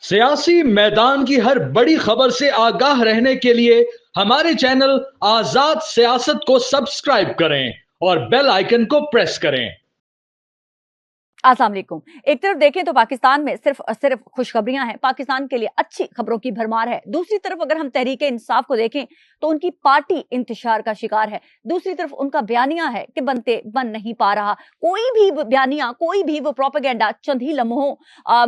सियासी मैदान की हर बड़ी खबर से आगाह रहने के लिए हमारे चैनल आजाद सियासत को सब्सक्राइब करें और बेल आइकन को प्रेस करें। अस्सलाम वालेकुम। एक तरफ देखें तो पाकिस्तान में सिर्फ खुशखबरियां हैं, पाकिस्तान के लिए अच्छी खबरों की भरमार है। दूसरी तरफ अगर हम तहरीके इंसाफ को देखें तो उनकी पार्टी इंतशार का शिकार है। दूसरी तरफ उनका बयानिया है कि बन नहीं पा रहा। कोई भी बयानिया, कोई भी वो प्रोपेगेंडा चंद ही लम्हों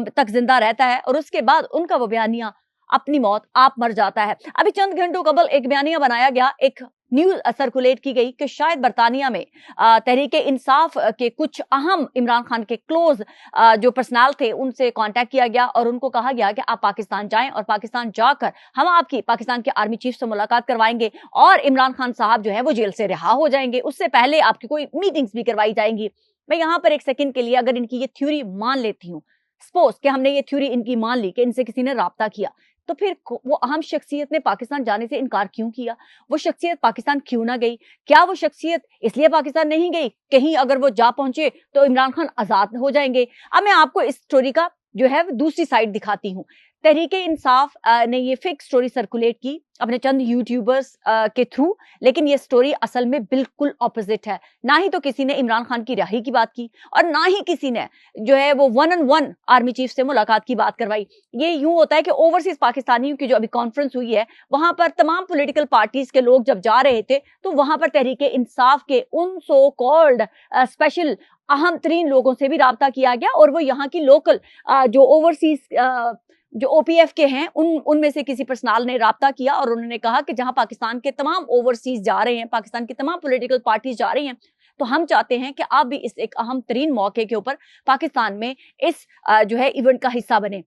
तक जिंदा रहता है और उसके बाद उनका वो बयानिया अपनी मौत आप मर जाता है। अभी चंद घंटों कबल एक बयानिया बनाया गया, एक न्यूज सर्कुलेट की गई कि शायद बरतानिया में तहरीके इंसाफ के कुछ अहम इमरान खान के क्लोज जो पर्सनल थे उनसे कांटेक्ट किया गया और उनको कहा गया कि आप पाकिस्तान जाएं और पाकिस्तान जाकर हम आपकी पाकिस्तान के आर्मी चीफ से मुलाकात करवाएंगे और इमरान खान साहब जो है वो जेल से रिहा हो जाएंगे, उससे पहले आपकी कोई मीटिंग्स भी करवाई जाएंगी। मैं यहाँ पर एक सेकंड के लिए अगर इनकी ये थ्योरी मान लेती हूँ, सपोज कि हमने ये थ्योरी इनकी मान ली कि इनसे किसी ने राब्ता किया, तो फिर वो अहम शख्सियत ने पाकिस्तान जाने से इनकार क्यों किया? वो शख्सियत पाकिस्तान क्यों ना गई? क्या वो शख्सियत इसलिए पाकिस्तान नहीं गई, कहीं अगर वो जा पहुंचे तो इमरान खान आजाद हो जाएंगे? अब मैं आपको इस स्टोरी का जो है दूसरी साइड दिखाती हूँ। तहरीके इंसाफ ने ये फेक स्टोरी सर्कुलेट की अपने चंद यूट्यूबर्स के थ्रू, लेकिन ये स्टोरी असल में बिल्कुल ऑपोजिट है। ना ही तो किसी ने इमरान खान की रिहाई की बात की और ना ही किसी ने जो है वो 1-on-1 आर्मी चीफ से मुलाकात की बात करवाई। ये यूं होता है कि ओवरसीज पाकिस्तानियों की जो अभी कॉन्फ्रेंस हुई है वहां पर तमाम पॉलिटिकल पार्टीज के लोग जब जा रहे थे तो वहां पर तहरीके इंसाफ के उन सो कॉल्ड स्पेशल अहम तरीन लोगों से भी राब्ता किया गया और वो यहाँ की लोकल जो ओवरसीज जो ओपीएफ के हैं उनमें से किसी पर्सनल ने राब्ता किया और उन्होंने कहा कि जहां पाकिस्तान के तमाम ओवरसीज जा रहे हैं, पाकिस्तान की तमाम पॉलिटिकल पार्टीज जा रही हैं, तो हम चाहते हैं कि आप भी इस एक अहम तरीन मौके के ऊपर पाकिस्तान में इस जो है इवेंट का हिस्सा बने।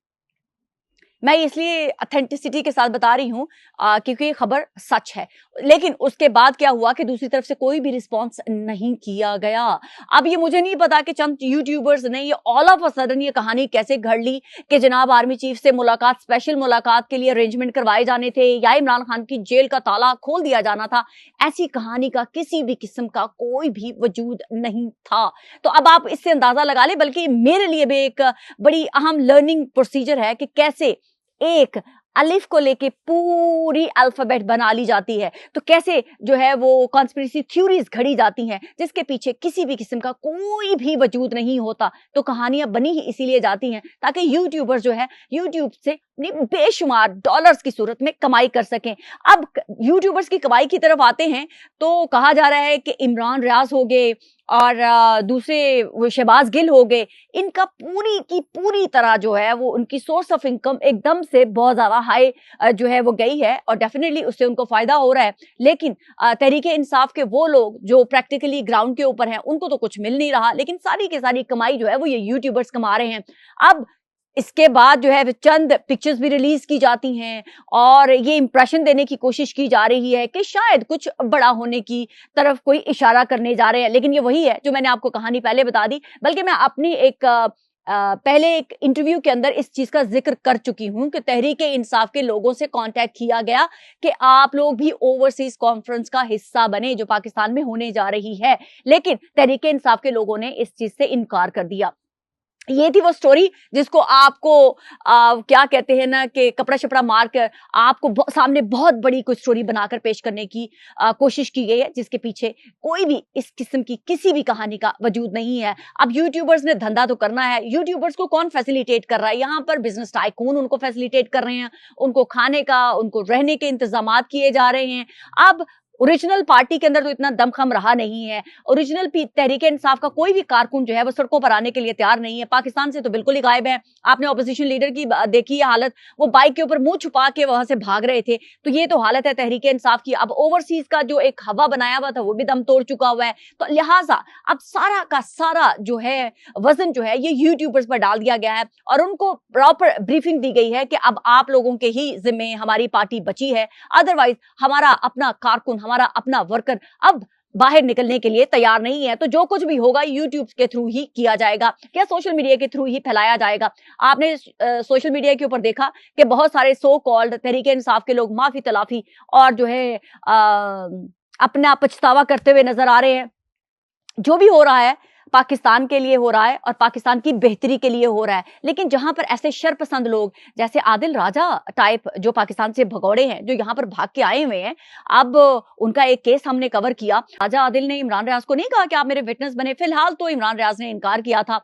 मैं इसलिए ऑथेंटिसिटी के साथ बता रही हूँ क्योंकि ये खबर सच है। लेकिन उसके बाद क्या हुआ कि दूसरी तरफ से कोई भी रिस्पांस नहीं किया गया। अब ये मुझे नहीं पता कि चंद यूट्यूबर्स ने ये ऑल ऑफ अ सडन ये कहानी कैसे घड़ ली कि जनाब आर्मी चीफ से मुलाकात, स्पेशल मुलाकात के लिए अरेंजमेंट करवाए जाने थे या इमरान खान की जेल का ताला खोल दिया जाना था। ऐसी कहानी का किसी भी किस्म का कोई भी वजूद नहीं था। तो अब आप इससे अंदाजा लगा ले, बल्कि मेरे लिए भी एक बड़ी अहम लर्निंग प्रोसीजर है कि कैसे एक अलिफ को लेके पूरी अल्फाबेट बना ली जाती है, तो कैसे जो है वो कॉन्स्पिरेसी थ्योरीज घड़ी जाती हैं जिसके पीछे किसी भी किस्म का कोई भी वजूद नहीं होता। तो कहानियां बनी ही इसीलिए जाती हैं ताकि यूट्यूबर्स जो है यूट्यूब से बेशुमार डॉलर्स की सूरत में कमाई कर सकें। अब यूट्यूबर्स की कमाई की तरफ आते हैं तो कहा जा रहा है कि इमरान रियाज हो गए और दूसरे वो शहबाज गिल हो गए, इनका पूरी की पूरी तरह जो है वो उनकी सोर्स ऑफ इनकम एकदम से बहुत ज्यादा हाई जो है वो गई है और डेफिनेटली उससे उनको फायदा हो रहा है। लेकिन तहरीके इंसाफ के वो लोग जो प्रैक्टिकली ग्राउंड के ऊपर हैं उनको तो कुछ मिल नहीं रहा, लेकिन सारी की सारी कमाई जो है वो ये यूट्यूबर्स कमा रहे हैं। अब इसके बाद जो है चंद पिक्चर्स भी रिलीज की जाती हैं और ये इंप्रेशन देने की कोशिश की जा रही है कि शायद कुछ बड़ा होने की तरफ कोई इशारा करने जा रहे हैं, लेकिन ये वही है जो मैंने आपको कहानी पहले बता दी। बल्कि मैं अपनी एक पहले एक इंटरव्यू के अंदर इस चीज का जिक्र कर चुकी हूं कि तहरीके इंसाफ के लोगों से कांटेक्ट किया गया कि आप लोग भी ओवरसीज कॉन्फ्रेंस का हिस्सा बने जो पाकिस्तान में होने जा रही है, लेकिन तहरीके इंसाफ के लोगों ने इस चीज से इनकार कर दिया। ये थी वो स्टोरी जिसको आपको क्या कहते हैं ना कि कपड़ा शपड़ा मार कर आपको सामने बहुत बड़ी कोई स्टोरी बनाकर पेश करने की कोशिश की गई है, जिसके पीछे कोई भी इस किस्म की किसी भी कहानी का वजूद नहीं है। अब यूट्यूबर्स ने धंधा तो करना है, यूट्यूबर्स को कौन फैसिलिटेट कर रहा है? यहाँ पर बिजनेस टाइकून उनको फैसिलिटेट कर रहे हैं, उनको खाने का, उनको रहने के इंतजाम किए जा रहे हैं। अब ओरिजिनल पार्टी के अंदर तो इतना दमखम रहा नहीं है। ओरिजिनल तहरीके इंसाफ का कोई भी कारकुन जो है वो सड़कों पर आने के लिए तैयार नहीं है, पाकिस्तान से तो बिल्कुल ही गायब है। आपने ऑपोजिशन लीडर की देखी है हालत, वो बाइक के ऊपर मुंह छुपा के वहां से भाग रहे थे। तो ये तो हालत है तहरीके इंसाफ की। अब ओवरसीज का जो एक हवा बनाया हुआ था वो भी दम तोड़ चुका हुआ है। तो लिहाजा अब सारा का सारा जो है वजन जो है ये यूट्यूबर्स पर डाल दिया गया है और उनको प्रॉपर ब्रीफिंग दी गई है कि अब आप लोगों के ही जिम्मे हमारी पार्टी बची है, अदरवाइज हमारा अपना कारकुन, हमारा अपना वर्कर अब बाहर निकलने के लिए तैयार नहीं है। तो जो कुछ भी होगा यूट्यूब के थ्रू ही किया जाएगा या सोशल मीडिया के थ्रू ही फैलाया जाएगा। आपने सोशल मीडिया के ऊपर देखा कि बहुत सारे सो कॉल्ड तहरीके इंसाफ के लोग माफी तलाफी और जो है अपना पछतावा करते हुए नजर आ रहे हैं। जो भी हो रहा है पाकिस्तान के लिए हो रहा है और पाकिस्तान की बेहतरी के लिए हो रहा है। लेकिन जहां पर ऐसे शरपसंद लोग जैसे आदिल राजा टाइप जो पाकिस्तान से भगौड़े हैं, जो यहाँ पर भाग के आए हुए हैं, अब उनका एक केस हमने कवर किया। राजा आदिल ने इमरान रियाज को नहीं कहा कि आप मेरे विटनेस बने। फिलहाल तो इमरान रियाज ने इनकार किया था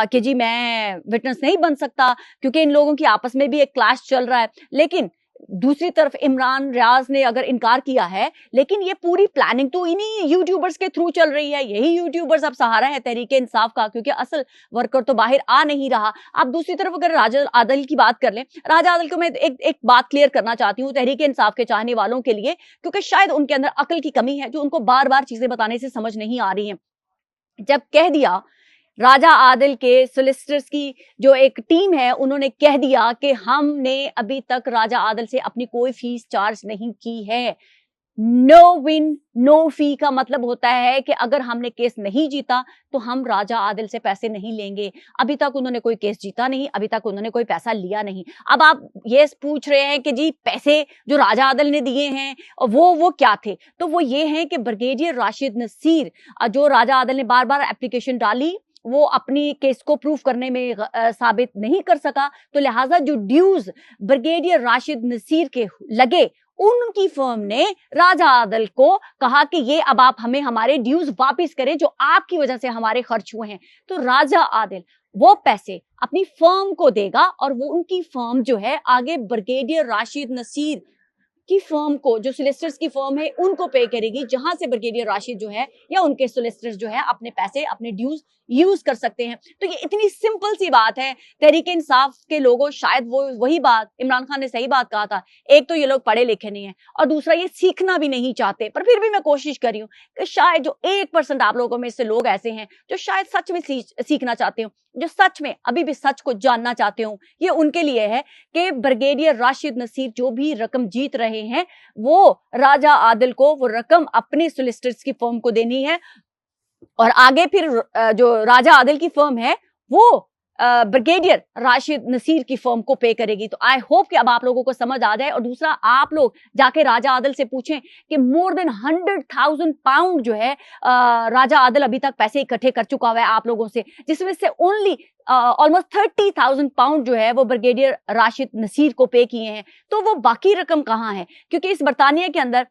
कि जी मैं विटनेस नहीं बन सकता क्योंकि इन लोगों की आपस में भी एक क्लैश चल रहा है। लेकिन दूसरी तरफ इमरान रियाज ने अगर इनकार किया है, लेकिन ये पूरी प्लानिंग तो इन्हीं यूट्यूबर्स के थ्रू चल रही है। यही यूट्यूबर्स अब सहारा है तहरीके इंसाफ का, क्योंकि असल वर्कर तो बाहर आ नहीं रहा। अब दूसरी तरफ अगर राजा आदिल की बात कर लें, राजा आदिल को मैं एक बात क्लियर करना चाहती हूँ तहरीके इंसाफ के चाहने वालों के लिए, क्योंकि शायद उनके अंदर अकल की कमी है जो उनको बार बार चीजें बताने से समझ नहीं आ रही है। जब कह दिया राजा आदिल के सोलिसिटर्स की जो एक टीम है, उन्होंने कह दिया कि हमने अभी तक राजा आदिल से अपनी कोई फीस चार्ज नहीं की है। नो विन नो फी का मतलब होता है कि अगर हमने केस नहीं जीता तो हम राजा आदिल से पैसे नहीं लेंगे। अभी तक उन्होंने कोई केस जीता नहीं, अभी तक उन्होंने कोई पैसा लिया नहीं। अब आप ये पूछ रहे हैं कि जी पैसे जो राजा आदिल ने दिए हैं वो क्या थे, तो वो ये हैं कि ब्रिगेडियर राशिद नसीर, जो राजा आदिल ने बार बार एप्लीकेशन डाली, वो अपनी केस को प्रूफ करने में साबित नहीं कर सका, तो लिहाजा जो ड्यूज ब्रिगेडियर राशिद नसीर के लगे, उनकी फर्म ने राजा आदिल को कहा कि ये अब आप हमें हमारे ड्यूज वापस करें जो आपकी वजह से हमारे खर्च हुए हैं। तो राजा आदिल वो पैसे अपनी फर्म को देगा और वो उनकी फर्म जो है आगे ब्रिगेडियर राशिद नसीर की फर्म को, जो सोलिसिटर्स की फर्म है, उनको पे करेगी, जहां से ब्रिगेडियर राशिद जो है या उनके सोलिसिटर्स जो है अपने पैसे अपने ड्यूज यूज कर सकते हैं। तो ये इतनी सिंपल सी बात है। तहरीके इंसाफ के लोगों, शायद वो वही बात इमरान खान ने सही बात कहा था, एक तो ये लोग पढ़े लिखे नहीं है और दूसरा ये सीखना भी नहीं चाहते। पर फिर भी मैं कोशिश कर रही हूँ कि शायद जो 1% आप लोगों में से लोग ऐसे हैं जो शायद सच में सीखना चाहते हो, जो सच में अभी भी सच को जानना चाहते हो, ये उनके लिए है कि ब्रिगेडियर राशिद नसीर जो भी रकम जीत रहे हैं वो राजा आदिल को वो रकम अपने सोलिसिटर्स की फर्म को देनी है और आगे फिर जो राजा आदिल की फर्म है वो ब्रिगेडियर राशिद नसीर की फर्म को पे करेगी। तो आई होप कि अब आप लोगों को समझ आ जाए। और दूसरा, आप लोग जाके राजा आदिल से पूछें कि मोर देन 100,000 पाउंड जो है राजा आदिल अभी तक पैसे इकट्ठे कर चुका हुआ है आप लोगों से, जिसमें से ओनली ऑलमोस्ट 30,000 पाउंड जो है वो ब्रिगेडियर राशिद नसीर को पे किए हैं। तो वो बाकी रकम कहाँ है? क्योंकि इस बरतानिया के अंदर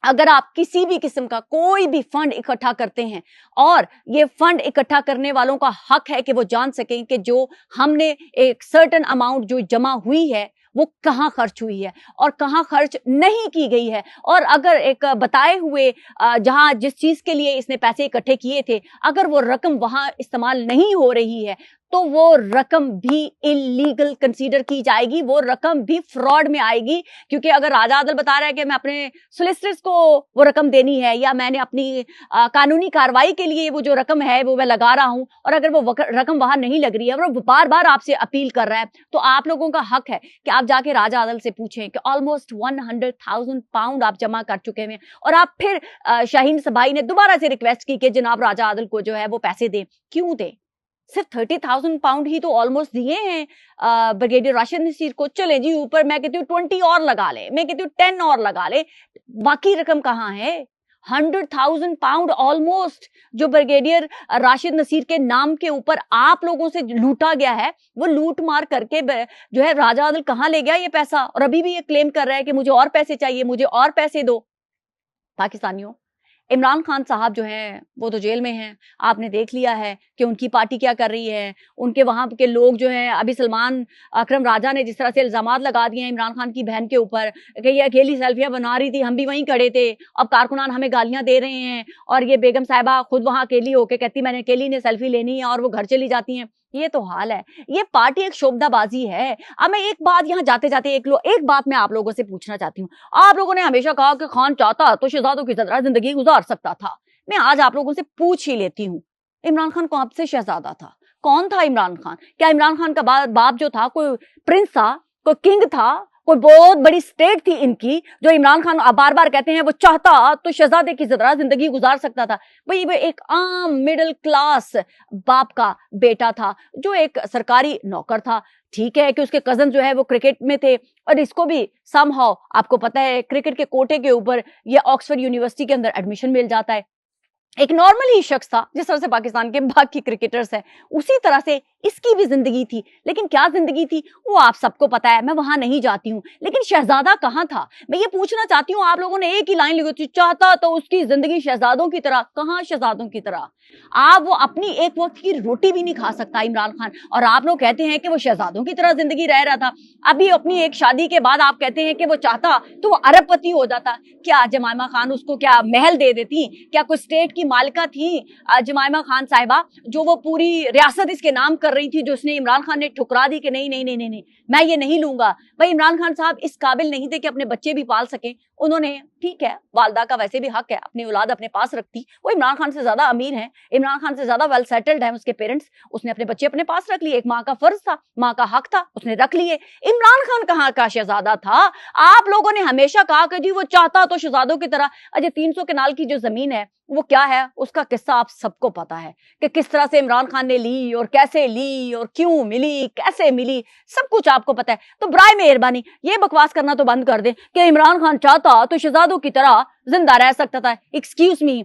अगर आप किसी भी किस्म का कोई भी फंड इकट्ठा करते हैं और ये फंड इकट्ठा करने वालों का हक है कि वो जान सकें कि जो हमने एक सर्टेन अमाउंट जो जमा हुई है वो कहाँ खर्च हुई है और कहाँ खर्च नहीं की गई है। और अगर एक बताए हुए जहां जिस चीज के लिए इसने पैसे इकट्ठे किए थे, अगर वो रकम वहां इस्तेमाल नहीं हो रही है तो वो रकम भी इलीगल कंसीडर की जाएगी, वो रकम भी फ्रॉड में आएगी। क्योंकि अगर राजा आदिल बता रहा है कि मैं अपने सोलिसिटर्स को वो रकम देनी है या मैंने अपनी कानूनी कार्रवाई के लिए वो जो रकम है वो मैं लगा रहा हूं, और अगर वो रकम वहां नहीं लग रही है और वो बार बार आपसे अपील कर रहा है, तो आप लोगों का हक है कि आप जाके राजा आदिल से पूछें कि ऑलमोस्ट 100,000 पाउंड आप जमा कर चुके हैं और आप फिर शाहीन सबाई ने दोबारा से रिक्वेस्ट की कि जनाब राजा आदिल को जो है वो पैसे दें। क्यों दें? सिर्फ 30,000 पाउंड ही तो ऑलमोस्ट दिए हैं ब्रिगेडियर राशिद नसीर को। चले जी ऊपर मैं कहती हूँ 20 और लगा ले, मैं कहती हूँ 10 और लगा ले, बाकी रकम कहाँ है? 100,000 पाउंड ऑलमोस्ट जो ब्रिगेडियर राशिद नसीर के नाम के ऊपर आप लोगों से लूटा गया है, वो लूट मार करके जो है राजा आदिल कहाँ ले गया ये पैसा, और अभी भी ये क्लेम कर रहा है कि मुझे और पैसे चाहिए, मुझे और पैसे दो। पाकिस्तानियों, इमरान खान साहब जो हैं वो तो जेल में हैं। आपने देख लिया है कि उनकी पार्टी क्या कर रही है, उनके वहां के लोग जो हैं, अभी सलमान अकरम राजा ने जिस तरह से इल्जामात लगा दिए हैं इमरान खान की बहन के ऊपर कि ये अकेली सेल्फियां बना रही थी, हम भी वहीं खड़े थे, अब कारकुनान हमें गालियां दे रहे हैं, और ये बेगम साहिबा खुद वहां अकेली होके कहती मैंने अकेली ने सेल्फी लेनी है और वो घर चली जाती हैं। ये तो हाल है, ये पार्टी एक शोभनाबाजी है। अब मैं एक बात यहाँ जाते जाते एक बात मैं आप लोगों से पूछना चाहती हूँ। आप लोगों ने हमेशा कहा कि खान चाहता तो शहजादों की तरह जिंदगी गुजार सकता था। मैं आज आप लोगों से पूछ ही लेती हूँ, इमरान खान कौन से शहजादा था? कौन था इमरान खान? क्या इमरान खान का बाप जो था कोई प्रिंस था, कोई किंग था, कोई बहुत बड़ी स्टेट थी इनकी, जो इमरान खान बार बार कहते हैं वो चाहता तो शहजादे की तरह जिंदगी गुजार सकता था? भाई वो एक आम मिडिल क्लास बाप का बेटा था जो एक सरकारी नौकर था। ठीक है कि उसके कजन जो है वो क्रिकेट में थे और इसको भी समहाउ आपको पता है क्रिकेट के कोटे के ऊपर ये ऑक्सफोर्ड यूनिवर्सिटी के अंदर एडमिशन मिल जाता है। एक नॉर्मल ही शख्स था, जिस तरह से पाकिस्तान के बाकी क्रिकेटर्स हैं, उसी तरह से इसकी भी जिंदगी थी। लेकिन क्या जिंदगी थी वो आप सबको पता है, मैं वहां नहीं जाती हूँ। लेकिन शहजादा कहाँ था, मैं ये पूछना चाहती हूँ। आप लोगों ने एक ही लाइन लिखी थी, चाहता तो उसकी जिंदगी शहजादों की तरह। कहाँ शहजादों की तरह? आप वो अपनी एक वक्त की रोटी भी नहीं खा सकता इमरान खान, और आप लोग कहते हैं कि वो शहजादों की तरह जिंदगी रह रहा था। अभी अपनी एक शादी के बाद आप कहते हैं कि वो चाहता तो वो अरबपति हो जाता। क्या जमाइमा खान उसको क्या महल दे देती? क्या कोई स्टेट की मालिका थी जमाइमा खान साहिबा, जो वो पूरी रियासत इसके नाम कर रही थी, जो उसने इमरान खान ने ठुकरा दी कि नहीं नहीं नहीं नहीं नहीं, मैं ये नहीं लूंगा। भाई इमरान खान साहब इस काबिल नहीं थे कि अपने बच्चे भी पाल सकें। उन्होंने, ठीक है, वालदा का वैसे भी हक है अपनी औलाद अपने पास रखती, वो इमरान खान से ज्यादा अमीर हैं, इमरान खान से ज्यादा वेल सेटल्ड हैं उसके पेरेंट्स। उसने अपने बच्चे अपने पास रख लिए, एक माँ का फर्ज था, माँ का हक था, उसने रख लिए। इमरान खान कहाँ का शहजादा था? आप लोगों ने हमेशा कहा कि जी वो चाहता तो शहजादों की तरह। अजय 300 कनाल की जो जमीन है वो क्या है, उसका किस्सा आप सबको पता है कि किस तरह से इमरान खान ने ली और कैसे ली और क्यों मिली, कैसे मिली, सब कुछ आपको पता है। तो बराए मेहरबानी ये बकवास करना तो बंद कर दें कि इमरान खान चाहता तो शहजादों की तरह जिंदा रह सकता था। एक्सक्यूज मी,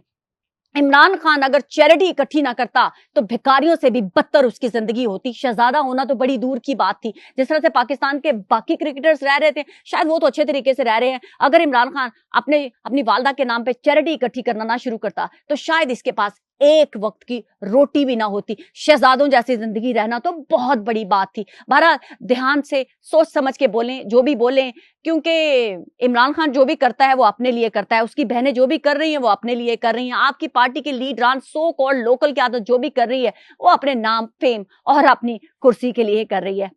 इमरान खान अगर चैरिटी इकट्ठी ना करता तो भिखारियों से भी बदतर उसकी जिंदगी होती। शहजादा होना तो बड़ी दूर की बात थी। जिस तरह से पाकिस्तान के बाकी क्रिकेटर्स रह रहे थे, शायद वो तो अच्छे तरीके से रह रहे हैं। अगर इमरान खान अपनी वालदा के नाम पे चैरिटी इकट्ठी करना ना शुरू करता तो शायद इसके पास एक वक्त की रोटी भी ना होती। शहजादों जैसी जिंदगी रहना तो बहुत बड़ी बात थी। बहरहाल ध्यान से सोच समझ के बोलें, जो भी बोलें, क्योंकि इमरान खान जो भी करता है वो अपने लिए करता है, उसकी बहनें जो भी कर रही हैं वो अपने लिए कर रही हैं। आपकी पार्टी के लीडरान सो कॉल्ड लोकल की आदत जो भी कर रही है वो अपने नाम, फेम और अपनी कुर्सी के लिए कर रही है।